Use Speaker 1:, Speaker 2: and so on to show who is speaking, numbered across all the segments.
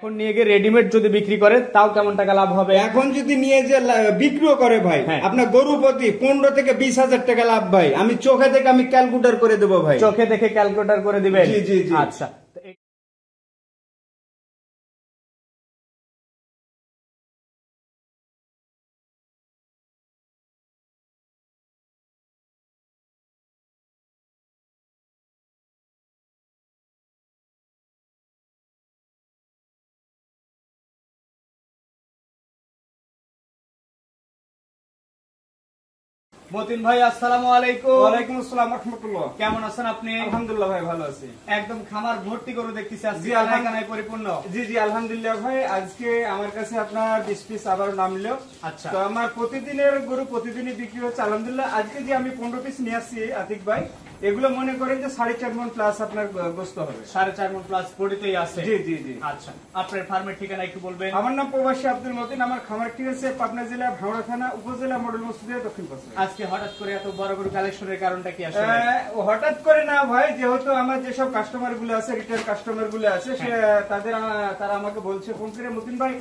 Speaker 1: এখন নিয়ে গিয়ে রেডিমেড যদি বিক্রি করে তাও কেমন টাকা লাভ হবে?
Speaker 2: এখন যদি নিয়ে যে বিক্রিও করে ভাই, আপনার গরু প্রতি 15 থেকে 20,000 টাকা লাভ ভাই। আমি চোখে দেখে আমি ক্যালকুলেটর করে দেবো ভাই।
Speaker 1: চোখে দেখে ক্যালকুলেটর করে দিবেন?
Speaker 2: জি জি জি।
Speaker 1: আচ্ছা, মতিন ভাই আসসালামু আলাইকুম।
Speaker 2: ওয়ালাইকুম আসসালাম ওয়া রাহমাতুল্লাহ।
Speaker 1: কেমন আছেন আপনি?
Speaker 2: আলহামদুলিল্লাহ ভাই, ভালো আছি।
Speaker 1: একদম খামার ভর্তি গরু দেখতেছি আজকে,
Speaker 2: জি,
Speaker 1: আলহামদুলিল্লাহ পরিপূর্ণ।
Speaker 2: জি জি আলহামদুলিল্লাহ ভাই। আজকে আমার কাছে আপনার 20 পিস আবার নামলো।
Speaker 1: আচ্ছা,
Speaker 2: তো আমার প্রতিদিনের গরু প্রতিদিনই বিক্রি হচ্ছে আলহামদুলিল্লাহ। আজকে যে আমি 15 পিস নিয়ে আসছি আতিক ভাই, এগুলো মনে করেন যে 4.5 মণ প্লাস আপনার গোস্ত হবে।
Speaker 1: 4.5 মণ প্লাস বডিতেই আছে?
Speaker 2: জি জি জি।
Speaker 1: আচ্ছা, আপনার ফার্মের ঠিকানা একটু বলবেন?
Speaker 2: আমার নাম প্রবাসী আব্দুল মতিন। আমার খামার ঠিক আছে পাবনা জেলা ভাঙড়া থানা উপজেলা মডেল মসজিদের দক্ষিণ পাশে।
Speaker 1: আজকে হঠাৎ করে এত বড় গরু কালেকশনের কারণটা কি আসলে?
Speaker 2: হঠাৎ করে না ভাই, যেহেতু আমার যেসব কাস্টমার গুলো আছে, রিটেল কাস্টমার গুলো আছে, তারা আমাকে বলছে ফোন করে, মতিন ভাই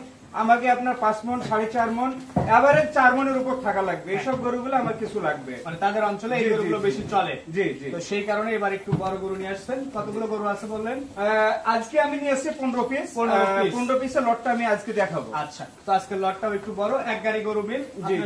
Speaker 2: আমাকে আপনার 5 মণ 4.5 মণ এভারেজ 4 মণের উপর থাকা লাগবে, এইসব গরুগুলো আমার কিছু লাগবে।
Speaker 1: মানে তাদের অঞ্চলে এই গরুগুলো বেশি চলে।
Speaker 2: জি জি।
Speaker 1: তো সেই কারণে এবার একটু বড় গরু নিয়ে আসছেন। কতগুলো গরু আছে বললেন?
Speaker 2: আজকে আমি নিয়ে এসেছি 15 পিস। 15 পিসের লটটা আমি আজকে দেখাবো।
Speaker 1: আচ্ছা, তো আজকে লটটাও একটু বড়, এক গাড়ি গরু মিল,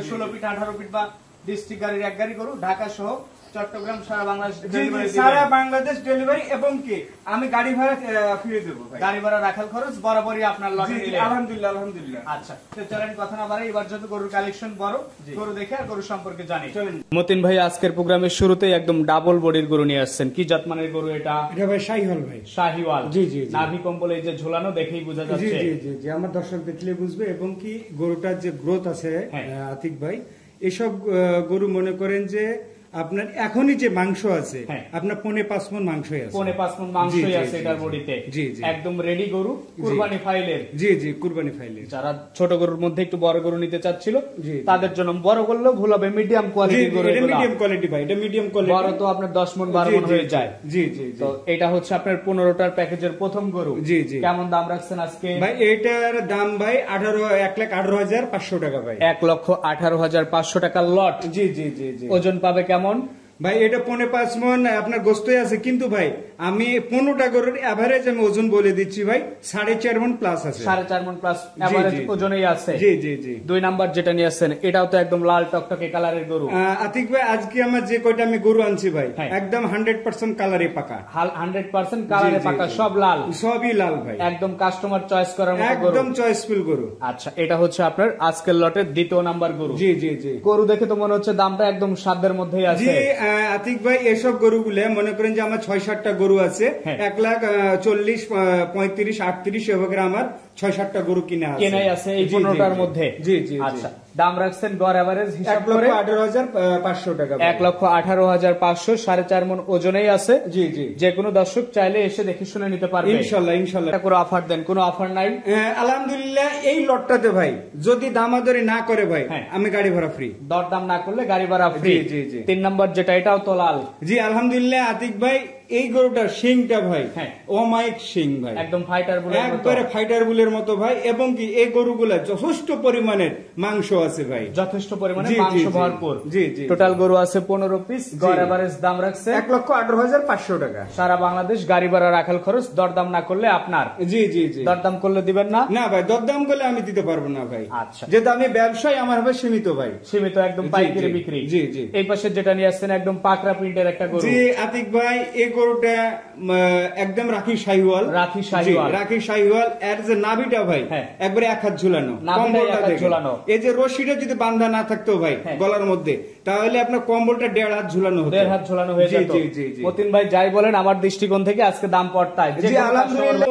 Speaker 1: 16 ফিট 18 ফিট বা ডিস্ট্রিক্ট গাড়ির এক গাড়ি গরু, ঢাকা সহ চট্টগ্রাম সারা বাংলাদেশ ডেলিভারি।
Speaker 2: সারা বাংলাদেশ ডেলিভারি, এবং কি আমি গাড়ি ভাড়া ফিরে দেবো ভাই।
Speaker 1: গাড়ি ভাড়া রাখাল খরচ বরাবরই আপনার লটে নিলে?
Speaker 2: আলহামদুলিল্লাহ আলহামদুলিল্লাহ।
Speaker 1: আচ্ছা, তো চলেন কথা না বাড়াই, এবার যত গরুর কালেকশন বড়, গরু দেখে আর গরু সম্পর্কে জানি।
Speaker 2: চলেন।
Speaker 1: মতিন ভাই আজকের প্রোগ্রামের শুরুতেই একদম ডাবল বডির গরু নিয়ে আসছেন। কি জাতমানের গরু এটা?
Speaker 2: এটা ভাই শাহিওয়াল ভাই।
Speaker 1: শাহিওয়াল?
Speaker 2: জি জি।
Speaker 1: নাভি কম্বল এই যে ঝোলানো দেখেই বোঝা যাচ্ছে।
Speaker 2: জি জি জি, আমার দর্শক দেখলে বুঝবে। এবং কি গরুটার যে গ্রোথ আছে আতিক ভাই, এসব গরু মনে করেন যে আপনার এখনই যে মাংস আছে, আপনার 4.5 মণ মাংস আছে।
Speaker 1: 4.5 মণ মাংসই আছে এটার বডিতে।
Speaker 2: জি জি,
Speaker 1: একদম রেডি গরু, কুরবানি ফাইলের।
Speaker 2: জি জি, কুরবানি ফাইলের।
Speaker 1: যারা ছোট গরুর মধ্যে একটু বড় গরু নিতে চাচ্ছিল তাদের জন্য, বড় করলেও ভুল হবে, মিডিয়াম কোয়ালিটির গরু।
Speaker 2: এটা মিডিয়াম কোয়ালিটি ভাই, এটা মিডিয়াম কোয়ালিটি।
Speaker 1: বড় তো আপনার 10 মণ 12 মণ হয়ে যায়।
Speaker 2: জি জি।
Speaker 1: তো এটা হচ্ছে আপনার 15টার প্যাকেজের প্রথম গরু।
Speaker 2: জি জি।
Speaker 1: কেমন দাম রাখছেন আজকে
Speaker 2: ভাই? এটার দাম ভাই 1,18,500 টাকা ভাই।
Speaker 1: 1,18,500 টাকা লট।
Speaker 2: জি জি জি জি।
Speaker 1: ওজন পাবে কেমন
Speaker 2: ভাই? এটা 5.5 মণ আপনার গোস্তই আছে, কিন্তু ভাই আমি 15টা গরুর এভারেজ আমি ওজন বলে দিচ্ছি ভাই, 4.5 মণ প্লাস আছে।
Speaker 1: 4.5 মণ প্লাস এভারেজ ওজনেই আছে।
Speaker 2: জি জি জি।
Speaker 1: 2 নাম্বার যেটা নিয়ে আসছেন এটাও তো একদম লাল টকটকে কালারের গরু।
Speaker 2: আতিক ভাই আজকে আমার যে কয়টা আমি গরু আনছি ভাই, একদম 100% কালারে পাকা।
Speaker 1: 100% কালারে পাকা, সব লাল?
Speaker 2: সবই লাল ভাই,
Speaker 1: একদম কাস্টমার চয়েস করার মতো গরু,
Speaker 2: একদম চয়েসফুল গরু।
Speaker 1: আচ্ছা, এটা হচ্ছে আপনার আজকের লটের 2য় নাম্বার গরু।
Speaker 2: জি জি জি।
Speaker 1: গরু দেখে তো মনে হচ্ছে দামটা একদম সাধ্যের মধ্যেই আছে।
Speaker 2: জি আতিক ভাই, এসব গরুগুলো মনে করেন যে আমার 6-7টা গরু আছে, 1,40,000, 35,000, 38,000 এভাবে আমার 6-7টা গরু কেনাই আছে এই 15টার মধ্যে। জি জি। আচ্ছা,
Speaker 1: দাম রাখছেন গড় এভারেজ হিসাব করে
Speaker 2: 1,18,500 টাকা।
Speaker 1: 1,18,500, 4.5 মণ ওজনেই আছে।
Speaker 2: জি জি।
Speaker 1: যে কোনো দর্শক চাইলে এসে দেখে শুনে নিতে পারবে
Speaker 2: ইনশাআল্লাহ ইনশাআল্লাহ।
Speaker 1: কোনো অফার দেন? কোনো অফার নাই?
Speaker 2: আলহামদুলিল্লাহ, এই লটটাতে ভাই যদি দামাদরি না করে ভাই, আমি গাড়ি ভাড়া ফ্রি।
Speaker 1: দরদাম না করলে গাড়ি ভাড়া ফ্রি।
Speaker 2: জি জি।
Speaker 1: 3 নাম্বার যেটা, এটাও তো লাল?
Speaker 2: জি আলহামদুলিল্লাহ আতিক ভাই, এই গরুটার শিংটা ভাই অমায়িক শিং ভাই,
Speaker 1: একদম ফাইটার বুলের মতো।
Speaker 2: একবারে ফাইটার বুলের মতো ভাই। এবং কি এই গরুগুলা যথেষ্ট পরিমাণের মাংস আছে ভাই,
Speaker 1: যথেষ্ট পরিমাণে মাংস ভরপুর।
Speaker 2: জি জি।
Speaker 1: টোটাল গরু আছে 15 পিস, গড় এভারেজ দাম রাখছে
Speaker 2: 1,18,500 টাকা।
Speaker 1: সারা বাংলাদেশ গাড়ি ভাড়া রাখাল খরচ, দরদাম না করলে আপনার।
Speaker 2: জি জি জি।
Speaker 1: দরদাম করলে দিবেন না?
Speaker 2: না ভাই, দরদাম করলে আমি দিতে পারবো না ভাই।
Speaker 1: আচ্ছা,
Speaker 2: যেহেতু আমি ব্যবসায়ী, আমার হবে সীমিত ভাই,
Speaker 1: সীমিত একদম পাইকারি বিক্রি।
Speaker 2: জি জি।
Speaker 1: এই পাশে যেটা নিয়ে আসছেন একদম পাকড়া প্রিন্টের একটা গরু।
Speaker 2: জি আতিক ভাই, এই গরুটা একদম রাখি শাহিওয়াল।
Speaker 1: রাখি শাহিওয়াল?
Speaker 2: রাখি শাহিওয়াল। এর যে নাভিটা ভাই একবারে 1 হাত ঝুলানো,
Speaker 1: ঝুলানো।
Speaker 2: এই যে রশিটা যদি বান্ধা না থাকতো ভাই গলার মধ্যে, তাহলে আপনার কম্বলটা 1.5 হাত ঝুলানো হতো।
Speaker 1: 1.5 হাত ঝুলানো হয়ে যেত।
Speaker 2: জি জি জি।
Speaker 1: মতিন ভাই যাই বলেন, আমার দৃষ্টিকোণ থেকে আজকে দাম পড়তায়।
Speaker 2: জি আলহামদুলিল্লাহ,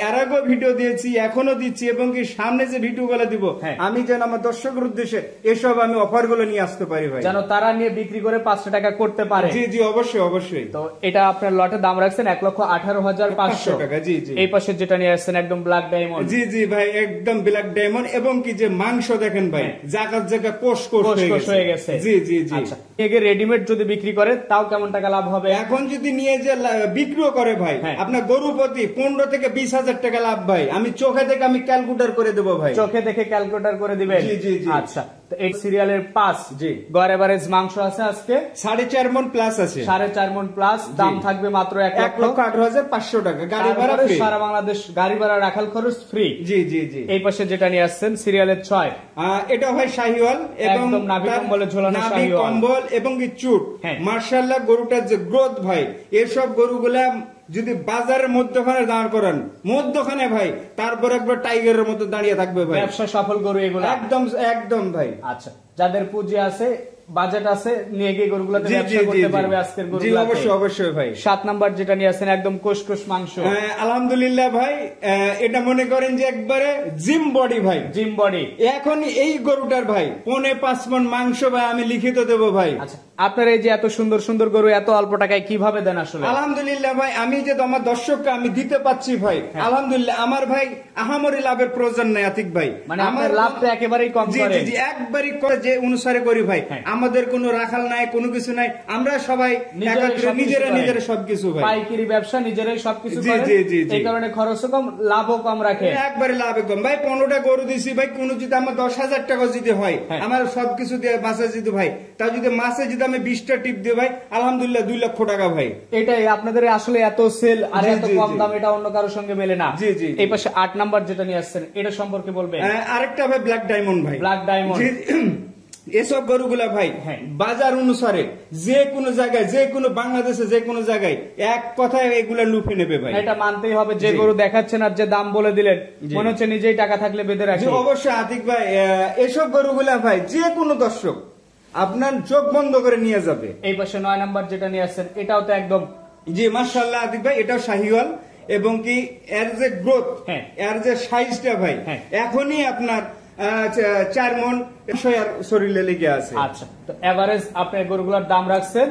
Speaker 2: এর আগেও ভিডিও দিয়েছি, এখনো দিচ্ছি, এবং কি সামনে যে ভিডিও গুলো দিব, আমি যেন আমার দর্শকের উদ্দেশ্যে এসব আমি অফার গুলো নিয়ে আসতে পারি ভাই, যেন
Speaker 1: তারা নিয়ে বিক্রি করে 500 টাকা করতে পারে।
Speaker 2: জি জি অবশ্যই অবশ্যই।
Speaker 1: তো এটা আপনার লটে দাম রাখছেন 1,18,500 টাকা।
Speaker 2: জি জি।
Speaker 1: এই পাশে যেটা নিয়ে আসছেন একদম ব্ল্যাক ডায়মন্ড।
Speaker 2: জি জি ভাই, একদম ব্ল্যাক ডায়মন্ড। এবং কি যে মাংস দেখেন ভাই, জায়গা জায়গা কোষ হয়ে গেছে। জি জি জি।
Speaker 1: আচ্ছা, রেডিমেড যদি বিক্রি করে তাও কেমন টাকা লাভ হবে?
Speaker 2: এখন যদি নিয়ে যে বিক্রিও করে ভাই, আপনার গরু প্রতি 15 থেকে 30,000 টাকা লাভ ভাই। আমি চোখে দেখে আমি ক্যালকুলেটর করে দেবো ভাই।
Speaker 1: চোখে দেখে ক্যালকুলেটর করে দিবেন?
Speaker 2: জি, জি, জি।
Speaker 1: আচ্ছা, তো এই সিরিয়ালের 5
Speaker 2: জি।
Speaker 1: গড় এভারেজ মাংস আছে আজকে
Speaker 2: 4.5 মণ প্লাস আছে।
Speaker 1: 4.5 মণ প্লাস। দাম থাকবে মাত্র
Speaker 2: 1,18,500 টাকা। গাড়ি ভাড়া
Speaker 1: তারপরে
Speaker 2: ফ্রি।
Speaker 1: সারা বাংলাদেশ গাড়ি ভাড়া রাখাল খরচ ফ্রি।
Speaker 2: জি জি জি।
Speaker 1: এই পাশে যেটা নিয়ে আসছেন সিরিয়ালের 6,
Speaker 2: এটা ভাই শাহিওয়াল এবং
Speaker 1: একদম নাভি
Speaker 2: তার
Speaker 1: কম্বলে ঝোলানো
Speaker 2: নাভি
Speaker 1: শাহিওয়াল।
Speaker 2: কম্বল এবং কি চুট।
Speaker 1: হ্যাঁ।
Speaker 2: মার্শাল্লাহ গরুটার যে গ্রোথ ভাই, এসব গরুগুলা যদি বাজারের মধ্যখানে দাঁড় করান, মধ্যখানে ভাই, তারপর একবার টাইগারের মতো দাঁড়িয়ে থাকবে ভাই।
Speaker 1: ব্যবসা সফল গরু এগুলো।
Speaker 2: একদম একদম ভাই।
Speaker 1: আচ্ছা, যাদের পুঁজি আছে, বাজেট আছে, নিয়ে গিয়ে গরুগুলোতে
Speaker 2: জি,
Speaker 1: ব্যবসা
Speaker 2: জি, জি,
Speaker 1: করতে
Speaker 2: জি।
Speaker 1: পারবে আজকের
Speaker 2: জি,
Speaker 1: গরুগুলোতে।
Speaker 2: অবশ্যই অবশ্যই ভাই।
Speaker 1: 7 নাম্বার যেটা নিয়ে আসছেন একদম কোষ মাংস।
Speaker 2: আলহামদুলিল্লাহ ভাই, এটা মনে করেন যে একবারে জিম বডি ভাই।
Speaker 1: Gym body.
Speaker 2: এখন এই গরুটার ভাই 5.5 মণ মাংস ভাই আমি লিখিত দেবো ভাই।
Speaker 1: আচ্ছা, আপনার এই যে এত সুন্দর সুন্দর গরু এত অল্প টাকায় কিভাবে দেন আসলে?
Speaker 2: আলহামদুলিল্লাহ ভাই, আমি যে আমার দর্শককে আমি দিতে পাচ্ছি ভাই, আলহামদুলিল্লাহ। আমার ভাই আহামরি লাভের প্রয়োজন নাই আতিক ভাই।
Speaker 1: মানে আমার লাভটা একেবারেই কম
Speaker 2: জি
Speaker 1: করে।
Speaker 2: জি জি, একবারই করে যে অনুসারে করি ভাই।
Speaker 1: হ্যাঁ।
Speaker 2: আমাদের কোনো রাখাল নাই, কোনো কিছু নাই, আমরা সবাই নিজেরা সবকিছু ভাই।
Speaker 1: পাইকারি ব্যবসা নিজেরাই সবকিছু
Speaker 2: জি,
Speaker 1: করেন।
Speaker 2: জি, জি, জি।
Speaker 1: এই কারণে খরচও কম, লাভও কম রাখে।
Speaker 2: একবারে লাভ একদম ভাই। 15টা গরু দিছি ভাই, কোন যদি আমার 10,000 টাকা যদি হয়,
Speaker 1: হ্যাঁ।
Speaker 2: আমার সবকিছু দিয়ে মাসে যদি ভাই, তা যদি মাসে যদি আমি 20টা টিপ দিই ভাই, আলহামদুলিল্লাহ 2 লক্ষ টাকা ভাই।
Speaker 1: এটাই আপনাদের আসলে এত সেল আর
Speaker 2: জি,
Speaker 1: এত
Speaker 2: জি,
Speaker 1: কম
Speaker 2: জি।
Speaker 1: দাম, এটা অন্য কারোর সঙ্গে মেলে না।
Speaker 2: জি, জি, জি।
Speaker 1: এই পাশে 8 নাম্বার যেটা নিয়ে আসছেন এটা সম্পর্কে বলবেন?
Speaker 2: আরেকটা ভাই ব্ল্যাক ডায়মন্ড ভাই।
Speaker 1: Black diamond.
Speaker 2: জি, এসব গরুগুলা ভাই
Speaker 1: হ্যাঁ।
Speaker 2: বাজার অনুসারে যে কোনো জায়গায়, যে কোনো বাংলাদেশে যে কোনো জায়গায় এক কথায় এগুলা লুফে নেবে ভাই।
Speaker 1: এটা মানতেই হবে, যে
Speaker 2: জি।
Speaker 1: গরু দেখাচ্ছেন আর যে দাম বলে দিলেন,
Speaker 2: জি।
Speaker 1: মনে হচ্ছে নিজেই টাকা থাকলে বেঁধে
Speaker 2: জি,
Speaker 1: রাখি।
Speaker 2: অবশ্যই আতিক ভাই, এসব গরুগুলা ভাই যে কোনো দর্শক আপনার চোখ বন্ধ করে নিয়ে যাবে।
Speaker 1: এই পাশে 9 নাম্বার যেটা নিয়ে আসছেন এটাও তো একদম
Speaker 2: জি মাশাআল্লাহ আতিক ভাই, এটাও শাহিওয়াল এবং কি এর যে গ্রোথ,
Speaker 1: হ্যাঁ।
Speaker 2: এর যে সাইজটা ভাই,
Speaker 1: হ্যাঁ।
Speaker 2: এখনই আপনার 4 মণ শরীরে লেগে আছে।
Speaker 1: আচ্ছা, তো এভারেজ আপনার গরুগুলোর দাম রাখছেন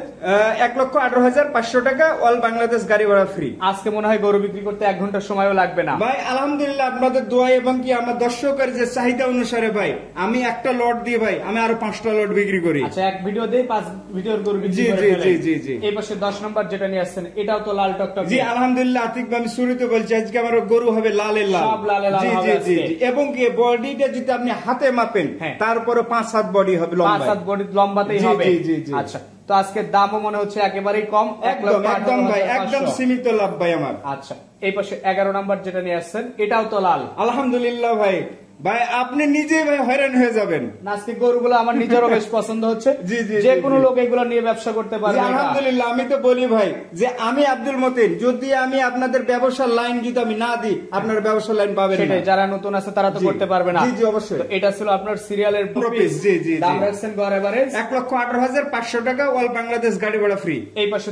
Speaker 2: 1,18,500 টাকা, অল বাংলাদেশ গাড়ি ভাড়া ফ্রি।
Speaker 1: আজকে মনে হয় গরু বিক্রি করতে 1 ঘন্টার সময়ও লাগবে না
Speaker 2: ভাই আলহামদুলিল্লাহ আপনাদের দোয়া এবং কি আমার দর্শকের যে চাহিদা অনুসারে ভাই, আমি একটা লট দিয়ে ভাই আমি আরো 5টা লট বিক্রি করি।
Speaker 1: আচ্ছা, এক ভিডিও দিয়ে 5 ভিডিওর গরু বিক্রি
Speaker 2: জি,
Speaker 1: করে
Speaker 2: জি,
Speaker 1: ফেলেন।
Speaker 2: জি, জি, জি।
Speaker 1: এই পাশে 10 নাম্বার যেটা নিয়ে আসছেন এটাও তো লাল টকটক।
Speaker 2: জি আলহামদুলিল্লাহ আতিক ভাই, আমি শুরুতে বলছি আজকে আমার গরু হবে লালে লাল।
Speaker 1: সব লালে লাল
Speaker 2: জি
Speaker 1: হবে
Speaker 2: জি জি
Speaker 1: আজকে।
Speaker 2: জি। এবং কি বডিটা যদি আপনি হাতে মাপেন,
Speaker 1: হ্যাঁ।
Speaker 2: তারপরে 5-7 বডি হবে লম্বা।
Speaker 1: 5-7 বডি লম্বাতেই
Speaker 2: জি,
Speaker 1: হবে।
Speaker 2: জি, জি, জি।
Speaker 1: আচ্ছা, তো আজকে দামও মনে হচ্ছে একেবারেই কম,
Speaker 2: একদম একদম ভাই, একদম
Speaker 1: 1,18,500।
Speaker 2: সীমিত লাভ ভাই আমার।
Speaker 1: আচ্ছা, এই পাশে 11 নাম্বার যেটা নিয়ে আসছেন এটাও তো লাল।
Speaker 2: আলহামদুলিল্লাহ ভাই, ভাই আপনি নিজেই ভাই হয়রান হয়ে যাবেন।
Speaker 1: না, আজকে গরুগুলো আমার নিজেরও বেশ পছন্দ হচ্ছে।
Speaker 2: জি, জি,
Speaker 1: যে
Speaker 2: জি,
Speaker 1: কোনো
Speaker 2: জি।
Speaker 1: লোক এগুলো নিয়ে ব্যবসা করতে
Speaker 2: জি,
Speaker 1: পারবে। এটা।
Speaker 2: আলহামদুলিল্লাহ আমি তো বলি ভাই যে আমি আব্দুল মতিন, যদি আমি আপনাদের ব্যবসার লাইন যদি আমি না দিই, আপনার ব্যবসার লাইন পাবেন না।
Speaker 1: সেটাই, যারা নতুন আছে তারা তো
Speaker 2: জি।
Speaker 1: করতে পারবে না।
Speaker 2: জি, জি, অবশ্যই।
Speaker 1: তো এটা ছিল আপনার সিরিয়ালের
Speaker 2: Rupees, জি, জি, জি।
Speaker 1: দাম রাখছেন গড় এভারেজ
Speaker 2: 1,18,500 টাকা, অল বাংলাদেশ গাড়ি ভাড়া ফ্রি।
Speaker 1: এই পাশে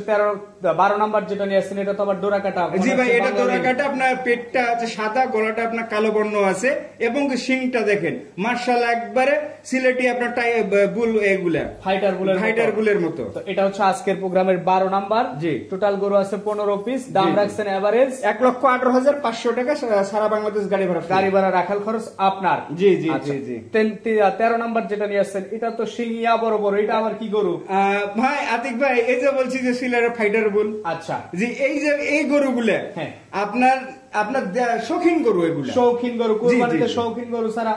Speaker 1: 12 নাম্বার যেটা নিয়ে আসছেন এটা তো আবার ডোরা কাটা।
Speaker 2: জি ভাই, এটা দোরা কাটা, আপনার পেটটা আছে সাদা, গলাটা আপনার কালো বর্ণ আছে এবং শিংটা দেখেন মার্শাল্লাহ একবারে সিলেটি আপনার বুল, এগুলা ফাইটার বুলের মতো।
Speaker 1: তো এটা হচ্ছে আজকের প্রোগ্রামের 12 নাম্বার।
Speaker 2: জি।
Speaker 1: টোটাল গরু আছে 15 পিস, দাম
Speaker 2: জি।
Speaker 1: রাখছেন এভারেজ
Speaker 2: 1,18,500 টাকা, সারা বাংলাদেশ গাড়ি ভাড়া free।
Speaker 1: গাড়ি ভাড়া রাখাল খরচ আপনার।
Speaker 2: জি, জি,
Speaker 1: আচ্ছা,
Speaker 2: জি, জি।
Speaker 1: 13 নাম্বার যেটা নিয়ে আসছেন এটা তো শিঙিয়া বড় বড়, এটা আবার কি গরু?
Speaker 2: ভাই আতিক ভাই, এই যে বলছি যে সিলেটের ফাইটার বুল,
Speaker 1: আচ্ছা,
Speaker 2: জি এই যে এই গরুগুলা
Speaker 1: হ্যাঁ।
Speaker 2: আপনার আপনার শৌখিন গরু, এগুলা
Speaker 1: শৌখিন গরু, কুরবানিতে
Speaker 2: জি, জি।
Speaker 1: শৌখিন গরু ছাড়া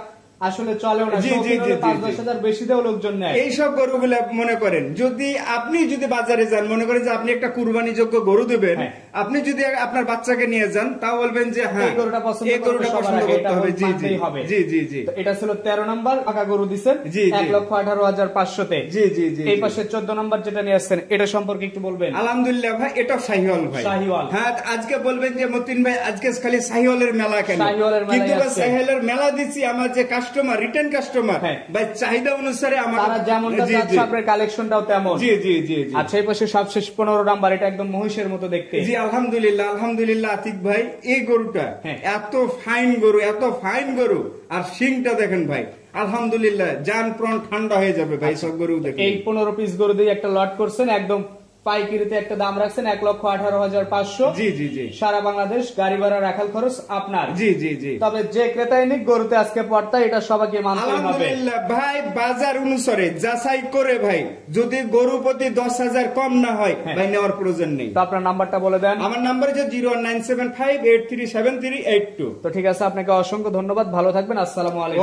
Speaker 1: আসলে চলেও না।
Speaker 2: জি, জি,
Speaker 1: শৌখিন
Speaker 2: জি,
Speaker 1: হলে
Speaker 2: জি,
Speaker 1: 5-10 হাজার বেশি দেও লোকজন নেয়।
Speaker 2: এইসব গরুগুলা মনে করেন যদি আপনি যদি বাজারে যান, মনে করেন যে আপনি একটা কুরবানি যোগ্য গরু দেবেন,
Speaker 1: হ্যাঁ।
Speaker 2: আপনি যদি আপনার বাচ্চাকে নিয়ে যান, তাও বলবেন যে হ্যাঁ
Speaker 1: এই গরুটা পছন্দ
Speaker 2: এই গরুটা
Speaker 1: করবে সবার
Speaker 2: পছন্দ
Speaker 1: আগে,
Speaker 2: করতে
Speaker 1: এটা
Speaker 2: হবে। জি জি
Speaker 1: মানতেই হবে।
Speaker 2: জি জি জি।
Speaker 1: তো এটা ছিল 13 নাম্বার, পাকা গরু দিচ্ছেন
Speaker 2: জি, জি।
Speaker 1: 1,18,500 তে।
Speaker 2: জি, জি, জি,
Speaker 1: এই
Speaker 2: জি।
Speaker 1: পাশে 14 নাম্বার যেটা নিয়ে আসছেন এটা সম্পর্কে একটু বলবেন?
Speaker 2: আলহামদুলিল্লাহ ভাই, এটা শাহিওয়াল ভাই।
Speaker 1: শাহিওয়াল।
Speaker 2: হ্যাঁ, আজকে বলবেন যে মতিন ভাই আজকে খালি শাহিওয়ালের মেলা কেন?
Speaker 1: শাহিওয়ালের মেলাই
Speaker 2: কিন্তু ভাই
Speaker 1: আসছে।
Speaker 2: শাহিওয়ালের মেলা দিচ্ছি, আমার যে কাস্টমার, রিটার্ন কাস্টমার
Speaker 1: হ্যাঁ।
Speaker 2: ভাই চাহিদা অনুসারে আমার
Speaker 1: তারা যেমনটা
Speaker 2: জি,
Speaker 1: চাচ্ছে
Speaker 2: জি।
Speaker 1: আপনার কালেকশনটাও তেমন।
Speaker 2: জি জি জি জি।
Speaker 1: আচ্ছা, এই পাশে সবশেষ 15 নাম্বার, এটা একদম মহিষের মতো দেখতে।
Speaker 2: জি আলহামদুলিল্লাহ, আলহামদুলিল্লাহ আতিক ভাই, এই গরুটা
Speaker 1: হ্যাঁ।
Speaker 2: এত ফাইন গরু, এত ফাইন গরু, আর শিংটা দেখেন ভাই, আলহামদুলিল্লাহ জান প্রাণ ঠান্ডা হয়ে যাবে ভাই সব গরু দেখে।
Speaker 1: এই 15 পিস গরু দিয়ে একটা লট করছেন, একদম পাইকারিতে একটা দাম রাখছেন 1,18,500।
Speaker 2: জি জি জি
Speaker 1: সারা বাংলাদেশ গাড়ি ভাড়া রাখাল খরচ আপনার।
Speaker 2: জি জি জি
Speaker 1: তবে যে ক্রেতাই নিক গরুতে আজকে পড়তা এটা সবাইকে মানতে হবে।
Speaker 2: আলহামদুলিল্লাহ ভাই, বাজার অনুসারে যাচাই করে ভাই, যদি গরু প্রতি 10,000 কম না হয় ভাই নেওয়ার প্রয়োজন নেই।
Speaker 1: তো আপনার নাম্বারটা বলে দেন।
Speaker 2: আমার নাম্বার হচ্ছে 01975837382।
Speaker 1: তো ঠিক আছে, আপনাকে অসংখ্য ধন্যবাদ, ভালো থাকবেন, আসসালামু আলাইকুম।